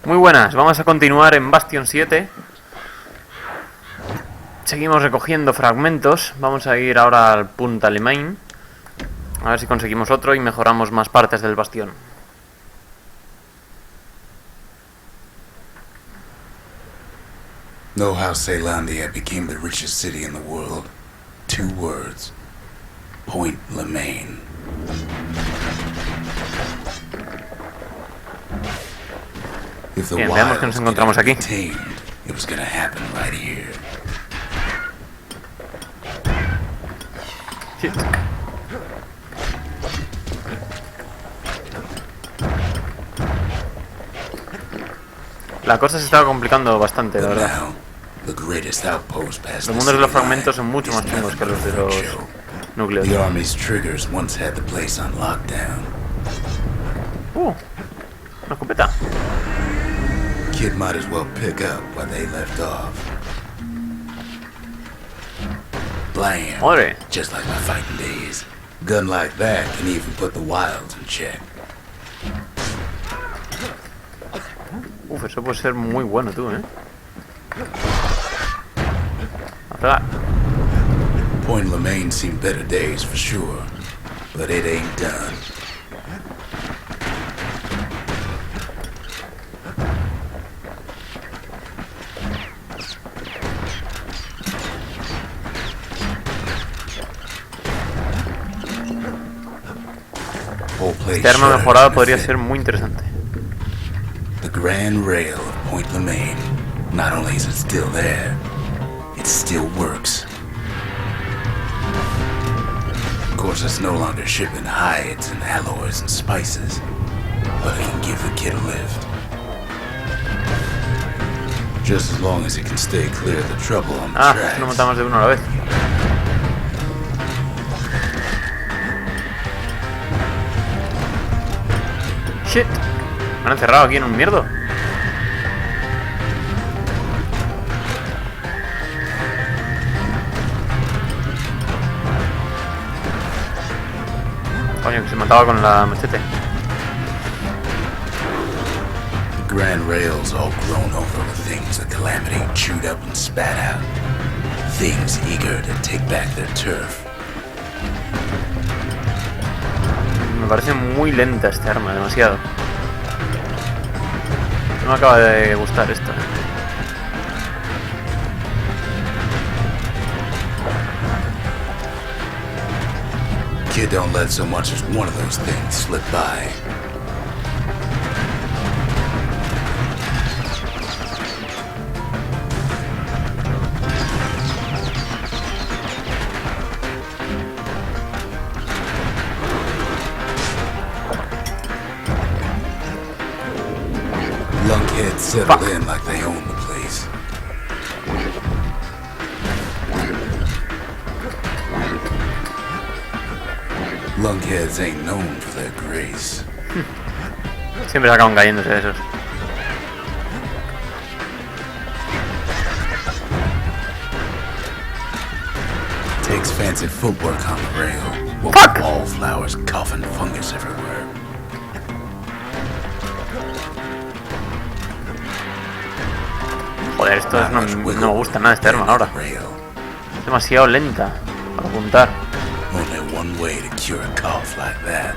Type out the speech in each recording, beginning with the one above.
Muy buenas, vamos a continuar en Bastion 7. Seguimos recogiendo fragmentos. Vamos a ir ahora al punto alemán. A ver si conseguimos otro y mejoramos más partes del bastión. Know how Celandia became the richest city in the world? 2 words. Point Lemaine. If the Bien, veamos que nos encontramos aquí. It was gonna happen right here. Shit. La cosa se estaba complicando bastante, la verdad. Los mundos de los fragmentos son mucho más chungos que los de los núcleos. The Army's triggers once had the place on lockdown. Una escopeta. Kid might as well pick up where they left off. Blam. Madre. Just like my fighting days. Gun like that can even put the wilds in check. Uf, eso puede ser muy bueno, tú, A pegar. Point Lemaine seen better days for sure, but it ain't done. Este arma mejorada podría ser muy interesante. The Grand Rail of Point Lemaine. Not only is it still there, it still works. Of course, it's no longer shipping hides and alloys and spices, but it can give the kid a lift. Just as long as it can stay clear of the trouble on the tracks. No matamos de uno a la vez. Shit. Me han encerrado aquí en un mierdo. Coño, que se mataba con la machete. The Grand Rail's all grown over with things the Calamity chewed up and spat out. Things eager to take back their turf. Me parece muy lenta este arma, demasiado. No me acaba de gustar esto. Kid don't let so much as one of those things slip by. Lunkheads settled in like they own the place. Lunkheads ain't known for their grace. Siempre se acaban cayéndose de esos. Takes fancy footwork on the rail. Fuck! Wallflowers coughing fungus everywhere. Joder, esto es, no me gusta nada este arma ahora. Es demasiado lenta para apuntar. Only one way to cure a cough like that.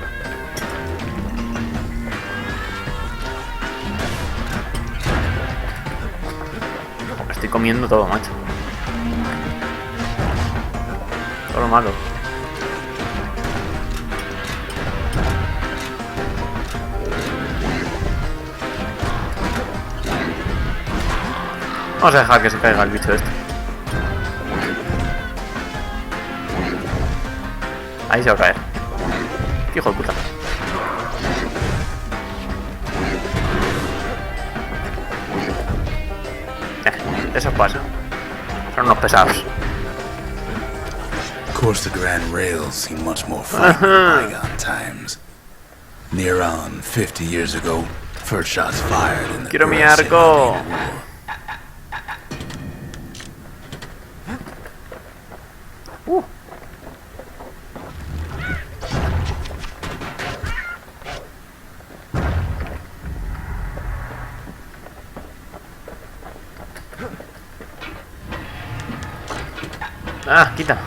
Me estoy comiendo todo, macho. Todo lo malo. Vamos a dejar que se caiga el bicho este. Ahí se va a caer. Qué hijo de puta. Eso pasa. Son unos pesados. Of course, the Grand Rails seem much more fun than bygone times. Near on 50 years ago, first shots fired in the Quiero mi arco. Ah, quita.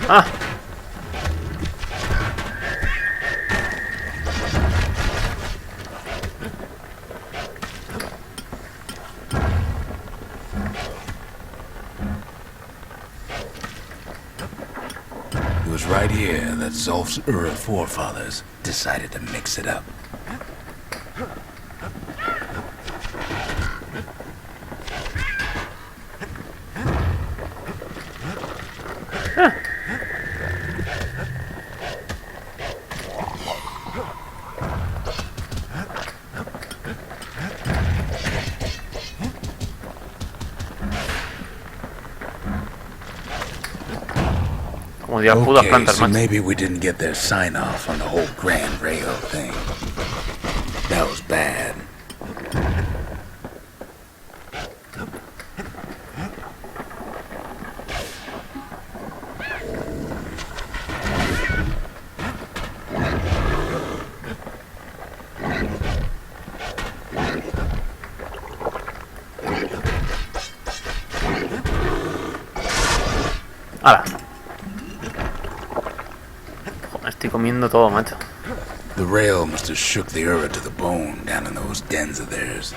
Ah. It was right here that Zolf's forefathers decided to mix it up. Como digas, putas Okay, plantas, so macho. maybe we didn't get their sign-off on the whole Grand Rail thing. That was bad. ¡Hala! Joder, estoy comiendo todo, macho. The rail must have shook the Ura to the bone down in those dens of theirs.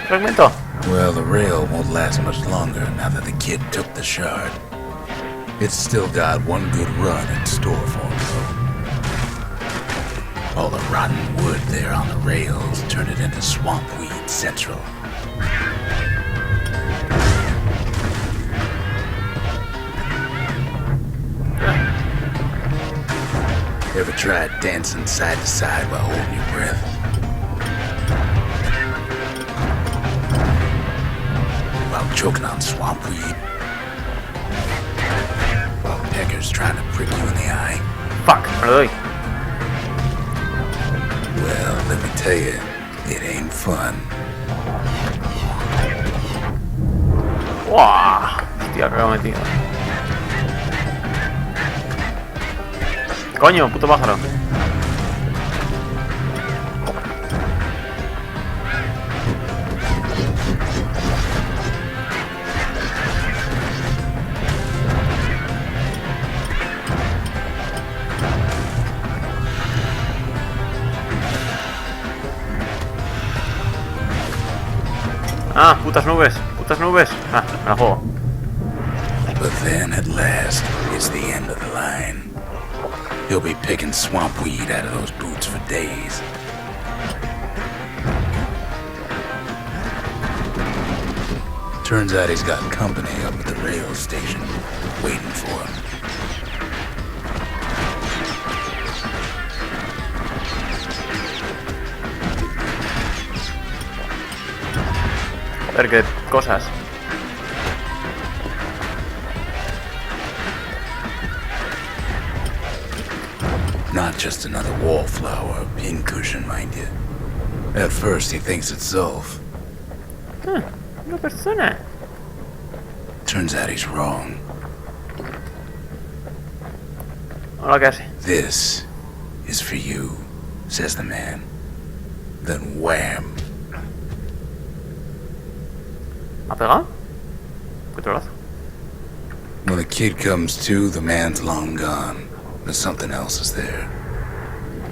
Fragmento. Well, the rail won't last much longer now that the kid took the shard. It's still got one good run in store for him, though. All the rotten wood there on the rails turned it into swamp weed central. Ever tried dancing side to side while holding your breath? While choking on swamp weed? While peckers trying to prick you in the eye? Fuck, me lo doy. Well, let me tell you, it ain't fun. ¡Wow! Hostia, que me he metido. Coño, puto pájaro. Ah, putas nubes, putas nubes. Ah, me la juego. But then, at last, it's the end of the line. He'll be picking swamp weed out of those boots for days. Turns out he's got company up at the rail station, waiting for him. Joder, qué cosas. Not just another wallflower or pincushion, mind you. At first, he thinks it's Zulf. Una persona. Turns out he's wrong. Hola, ¿qué hace? This is for you, says the man. Then wham! ¿Me ha pegado? ¿Qué trollazo? When the kid comes to, the man's long gone. But something else is there.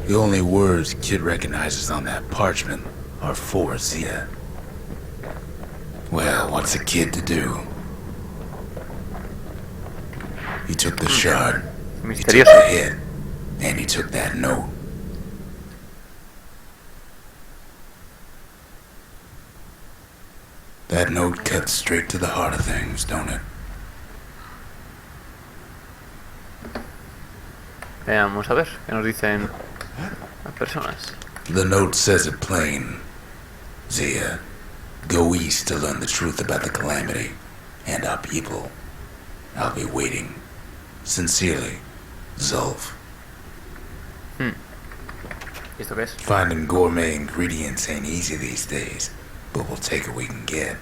The only words kid recognizes on that parchment are for Zia. Well, what's a kid to do? He took the shard, he took Misterioso. the hit, and he took that note. That note cuts straight to the heart of things, don't it? Veamos a ver qué nos dicen las personas. The note says it plain. Zia, go east to learn the truth about the calamity and our people. I'll be waiting. Sincerely, Zulf. ¿Y esto qué es? Finding gourmet ingredients ain't easy these days, but we'll take what we can get.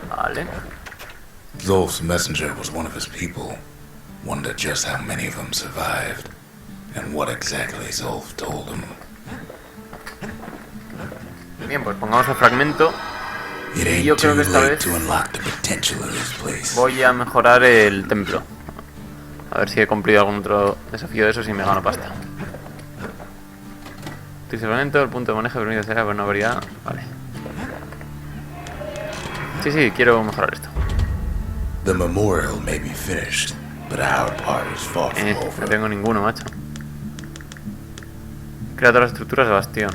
Vale. Zulf's messenger was one of his people. Wonder just how many of them survived. and what exactly Zolf told him. Bien, pues pongamos el fragmento. It Y yo ain't creo too que esta late vez to unlock the potential of this place. voy a mejorar el templo. A ver si he cumplido algún otro desafío de esos y me gano pasta. Utiliza el fragmento, el punto de manejo permite hacer una variedad. Vale. Sí, quiero mejorar esto. The memorial may be finished, but our part is far from No over. tengo ninguno, macho. Crea todas las estructuras de Bastion.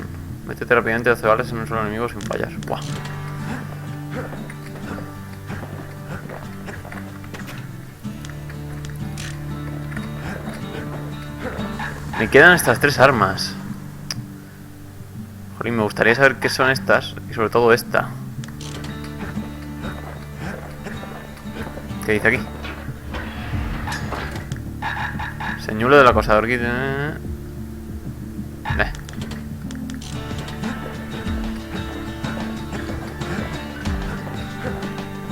Métete rápidamente 12 balas en un solo enemigo sin fallar. Buah. Me quedan estas 3 armas. Jolín, me gustaría saber qué son estas. Y sobre todo esta. ¿Qué dice aquí? Señuelo del acosador.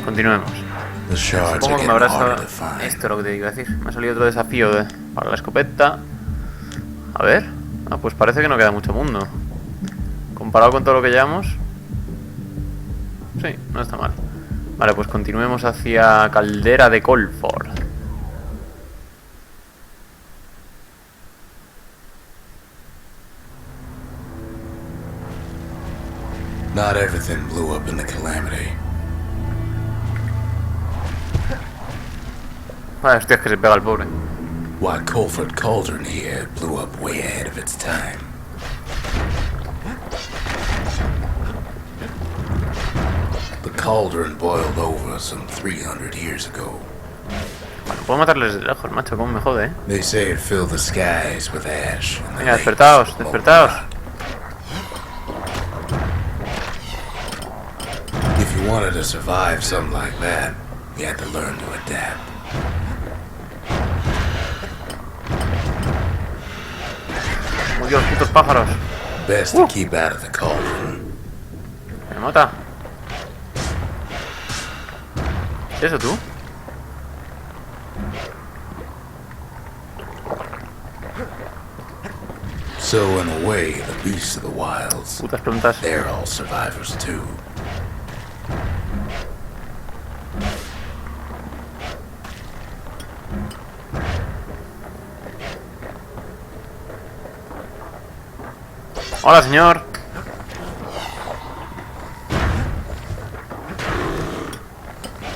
Continuemos. The shards Supongo are que me habrá getting harder salido... to find. Esto es lo que te iba a decir. Me ha salido otro desafío para la escopeta. A ver. Ah, pues parece que no queda mucho mundo. Comparado con todo lo que llevamos. Sí, no está mal. Vale, pues continuemos hacia Caldera de Colford. Not everything blew up in the calamity. Vale, hostias, que se pega el pobre. Why, Colford Cauldron here blew up way ahead of its time. The cauldron boiled over some 300 years ago. Bueno, puedo matarles de lejos, macho, cómo me jode, They say it filled the skies with ash. And the Venga, lakes despertaos, with despertaos. molten rock. If you wanted to survive something like that, you had to learn to adapt. ¡Oh, Dios, putos pájaros! Best to keep out of the cauldron. Me mata. ¿Es eso tú? So in a way, the beasts of the wilds, Putas plantas. they're all survivors too. Hola, señor.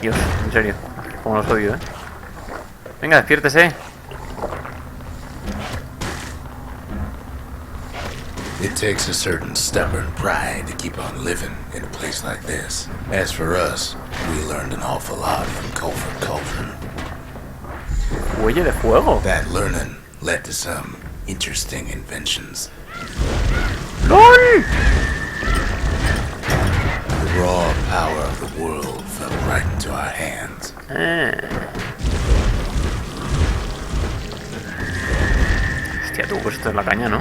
Dios, en serio. Como los odio, Venga, despiértese. It takes a certain stubborn pride to keep on living in a place like this. As for us, we learned an awful lot from Colford Cauldron. Huelle de fuego. That learning led to some interesting inventions. ¡LOL! The raw power of the world fell right into our hands. Hostia, tú, pues esto es la caña, ¿no?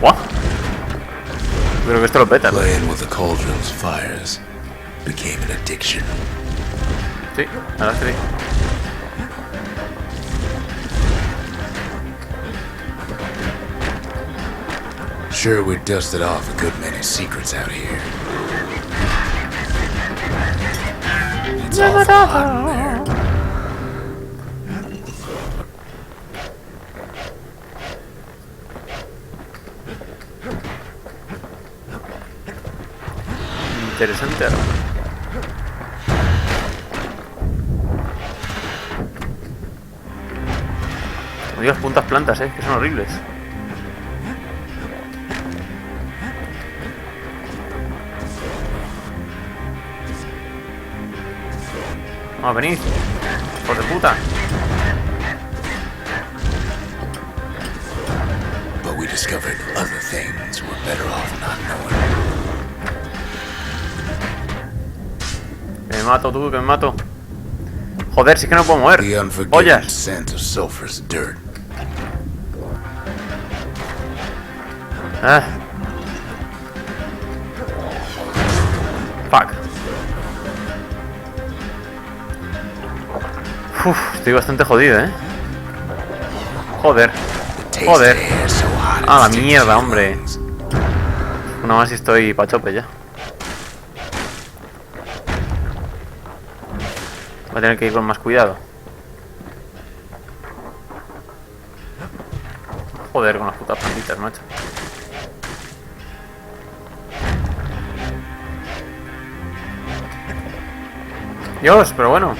¡Buah! Creo que esto lo peta, ¿no? Playing with the cauldron's fires became an addiction. Sí, ahora sí. Sure, we dusted off a good many secrets out here. It's awful hot in there. Interesante ahora. Dios, puntas plantas, que son horribles. Vamos, venid. Por de puta. But we discovered other things we're better off not knowing. Que me mato, tú, que me mato. Joder, si es que no puedo The mover. unforgiving Ollas. scent of sulfurous dirt. Ah. Fuck. Uf, estoy bastante jodido, Joder. Joder. Ah, la mierda, hombre. Una más y estoy pa' chope ya. Voy a tener que ir con más cuidado. Joder, con las putas plantitas, macho. Dios, pero bueno.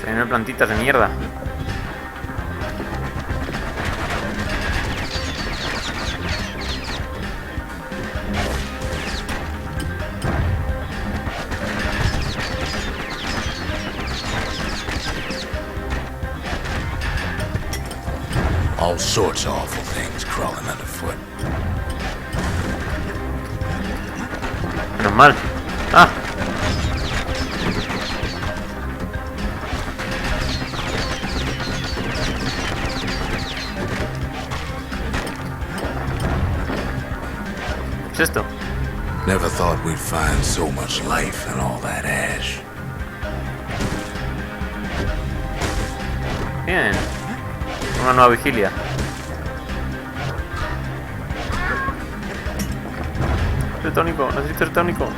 Tienen plantitas de mierda. All sorts of awful things crawling underfoot. Menos mal. Ah. ¿Qué es esto? Never thought we'd find so much life in all that ash. Bien. Una nueva vigilia. Tónico, necesito el tónico.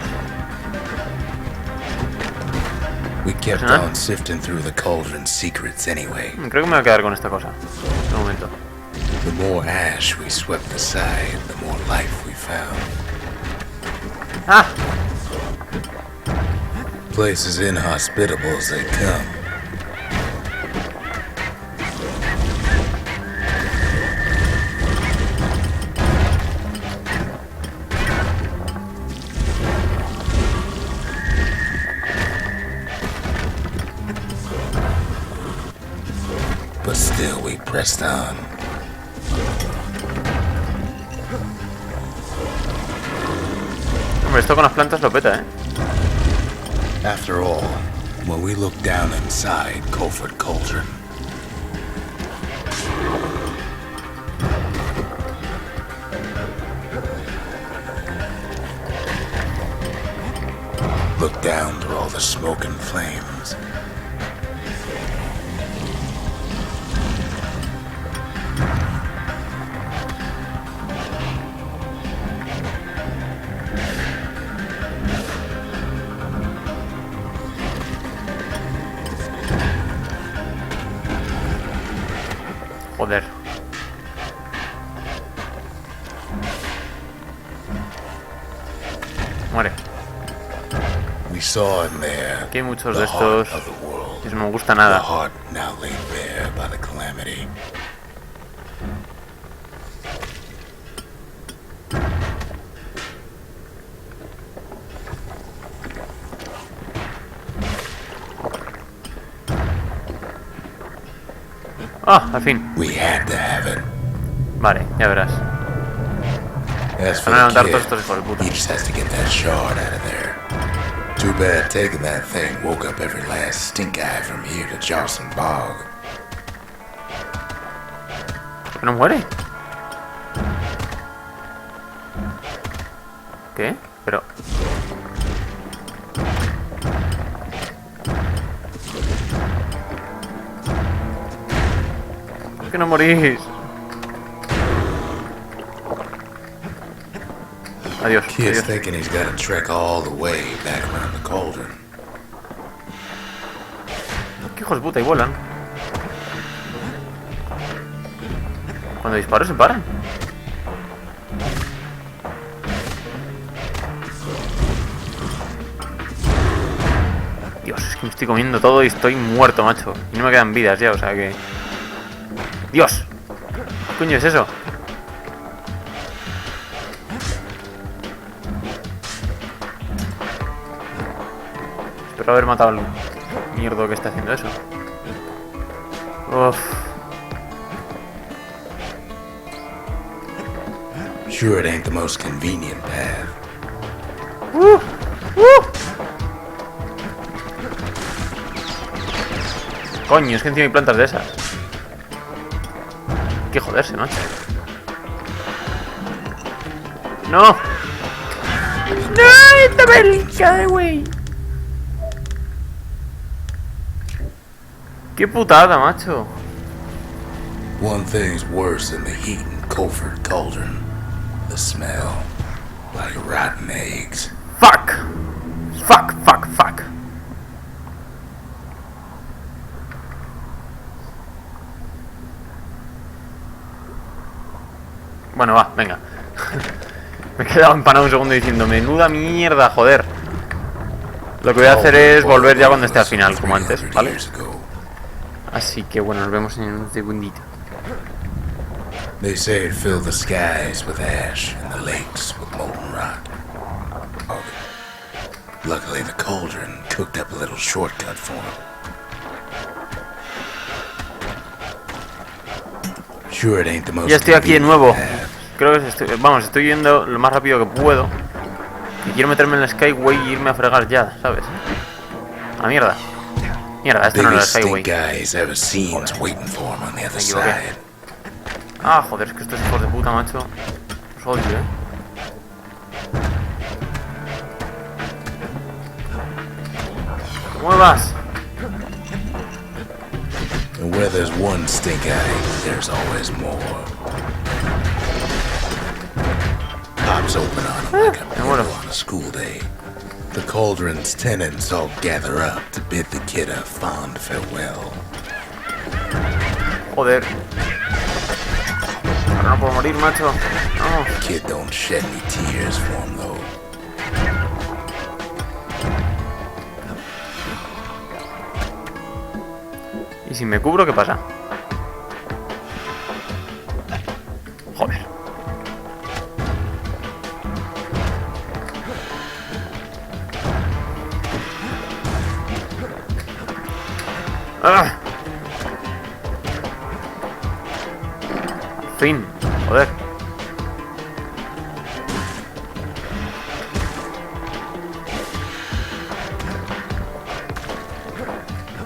We kept on sifting through the cauldron's secrets anyway. Creo que me voy a quedar con esta cosa. Un momento. The more ash we swept aside, the more life we found. ¡Ah! Place as inhospitable as they come. But still we pressed on. Hombre, esto con las plantas lo peta, After all, when we look down inside Colford Cauldron, look down through all the smoke and flames. Joder. Muere. We saw in there Aquí hay muchos the de heart estos. of the world. Y eso no me gusta The nada. heart now laid bare by the calamity. Ah, al fin. We had to have it. Vale, ya verás. As for Van a the levantar kid, todos estos hijos de puta. he just has to get that shard out of there. Too bad taking that thing woke up every last stink eye from here to Johnson Bog. ¿Que no muere? ¿Qué? Pero... ¿por qué no morís? Adiós, Kid's adiós. thinking he's got to trek all the way back around the cauldron. ¿Qué hijos de puta? Y vuelan. Cuando disparo se paran. Dios, es que me estoy comiendo todo y estoy muerto, macho. Y no me quedan vidas ya, o sea que... ¡Dios! ¿Qué coño es eso? Espero haber matado al mierdo que está haciendo eso. Uff. Sure, it ain't the most convenient path. Coño, es que encima hay plantas de esas. Hay que joderse, macho. ¡No! ¡No! ¡Esta belga, güey! ¡Qué putada, macho! One thing's worse than the heat in Colford Cauldron. The smell. Like rotten eggs. ¡Fuck! ¡Fuck, fuck, fuck! Bueno, va, venga. Me he quedado empanado un segundo diciendo, menuda mierda, joder. Lo que voy a hacer es volver ya cuando esté al final, como antes, ¿vale? Así que bueno, nos vemos en un segundito. They say it filled the skies with ash and the lakes with molten rock. Luckily, the cauldron cooked up a little shortcut for him. Sure, it ain't the most Ya estoy aquí de nuevo. convenient path. Creo que estoy yendo lo más rápido que puedo. Y quiero meterme en el Skyway y irme a fregar ya, ¿sabes? A mierda. Mierda, esto no era el Biggest Skyway. stink guys ever seen's waiting for him on the other Me equivoqué. side. Ah, joder, es que estos hijos de puta, macho. Los odio, ¿Cómo vas? And where there's one stink eye, there's always more. Pops open on him like a me muero. miracle on a school day. The cauldron's tenants all gather up to bid the kid a fond farewell. Joder. Ahora no puedo morir, macho. No. The kid don't shed any tears for him though. ¿Y si me cubro, qué pasa? Joder. ¡Ah! Al fin, joder.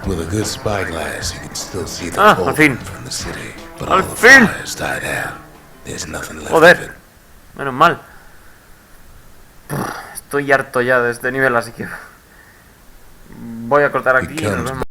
With a good spyglass, you can still see the Al cauldron fin. from the city. But Al all the fin. fires died out. There's nothing left of Joder. it. Menos mal. Estoy harto ya de este nivel, así que voy a cortar aquí y nos vemos.